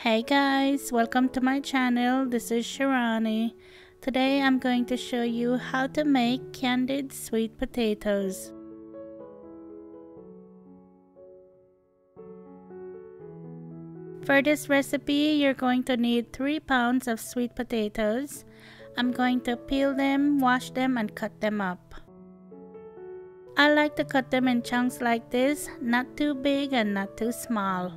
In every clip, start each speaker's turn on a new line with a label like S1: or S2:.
S1: Hey guys, welcome to my channel. This is Shirani. Today I'm going to show you how to make candied sweet potatoes. For this recipe, you're going to need 3 pounds of sweet potatoes. I'm going to peel them, wash them, and cut them up. I like to cut them in chunks like this, not too big and not too small.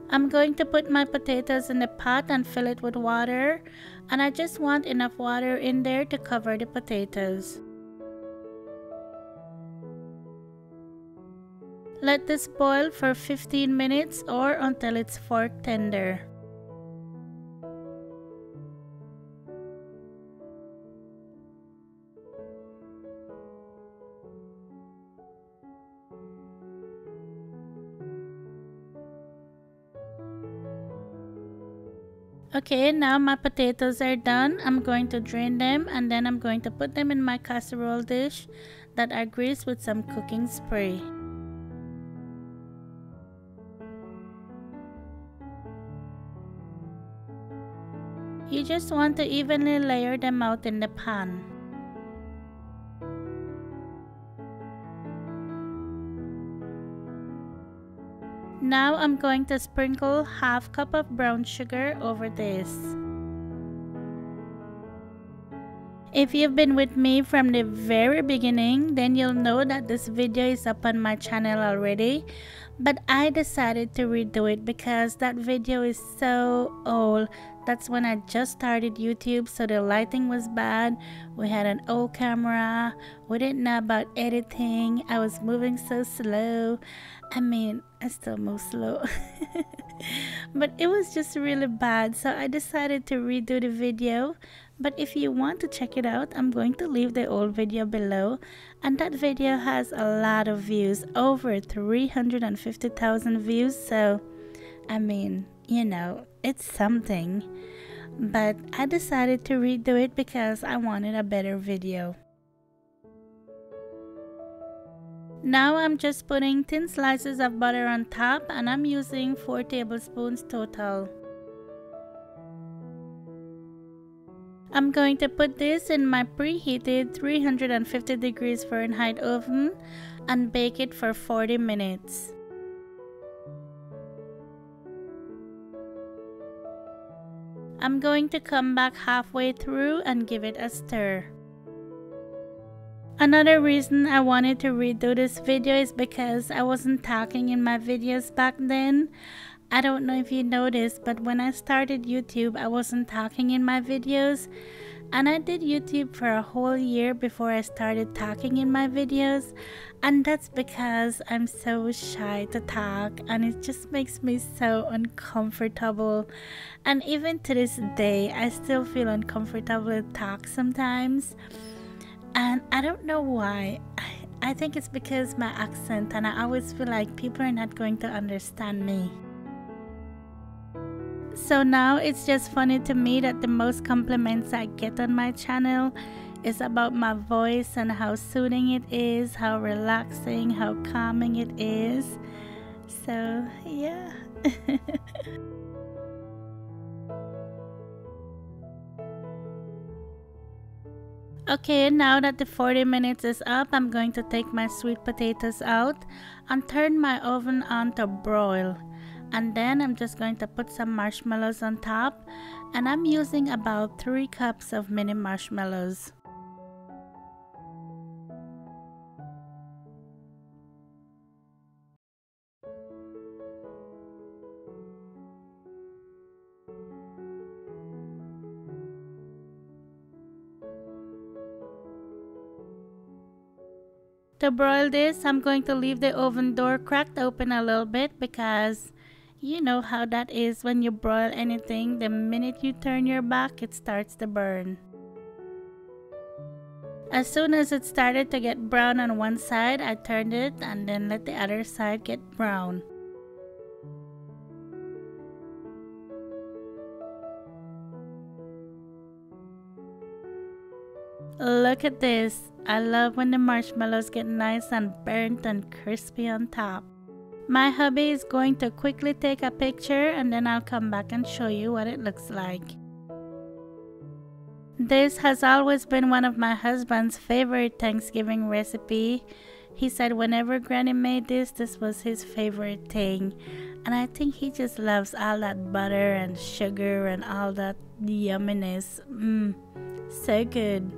S1: I'm going to put my potatoes in the pot and fill it with water, and I just want enough water in there to cover the potatoes. Let this boil for 15 minutes or until it's fork tender. Okay, now my potatoes are done. I'm going to drain them and then I'm going to put them in my casserole dish that I grease with some cooking spray. You just want to evenly layer them out in the pan. Now I'm going to sprinkle half cup of brown sugar over this. If you've been with me from the very beginning, then you'll know that this video is up on my channel already, but I decided to redo it because that video is so old. That's when I just started YouTube, so the lighting was bad. We had an old camera. We didn't know about editing. I was moving so slow. I still move slow. But it was just really bad, so I decided to redo the video. But if you want to check it out, I'm going to leave the old video below, and that video has a lot of views, over 350,000 views, so it's something. But I decided to redo it because I wanted a better video. Now I'm just putting thin slices of butter on top, and I'm using 4 tablespoons total. I'm going to put this in my preheated 350 degrees Fahrenheit oven and bake it for 40 minutes. I'm going to come back halfway through and give it a stir. Another reason I wanted to redo this video is because I wasn't talking in my videos back then. I don't know if you noticed, but when I started YouTube, I wasn't talking in my videos. And I did YouTube for a whole year before I started talking in my videos. And that's because I'm so shy to talk, and it just makes me so uncomfortable. And even to this day, I still feel uncomfortable to talk sometimes. And I don't know why. I think it's because my accent, and I always feel like people are not going to understand me. So now it's just funny to me that the most compliments I get on my channel is about my voice and how soothing it is, how relaxing, how calming it is. So yeah. Okay, now that the 40 minutes is up, I'm going to take my sweet potatoes out and turn my oven on to broil. And then I'm just going to put some marshmallows on top, and I'm using about 3 cups of mini marshmallows. To broil this, I'm going to leave the oven door cracked open a little bit because you know how that is when you broil anything. The minute you turn your back, it starts to burn. As soon as it started to get brown on one side, I turned it and then let the other side get brown. Look at this. I love when the marshmallows get nice and burnt and crispy on top. My hubby is going to quickly take a picture and then I'll come back and show you what it looks like. This has always been one of my husband's favorite Thanksgiving recipe. He said whenever Granny made this, this was his favorite thing. And I think he just loves all that butter and sugar and all that yumminess. So good.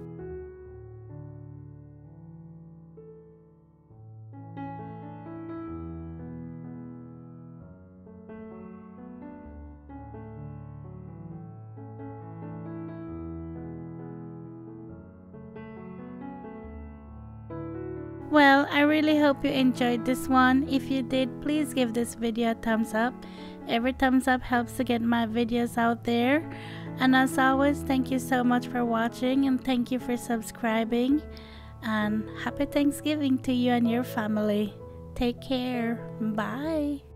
S1: Well, I really hope you enjoyed this one. If you did, please give this video a thumbs up. Every thumbs up helps to get my videos out there. And as always, thank you so much for watching and thank you for subscribing. And happy Thanksgiving to you and your family. Take care. Bye.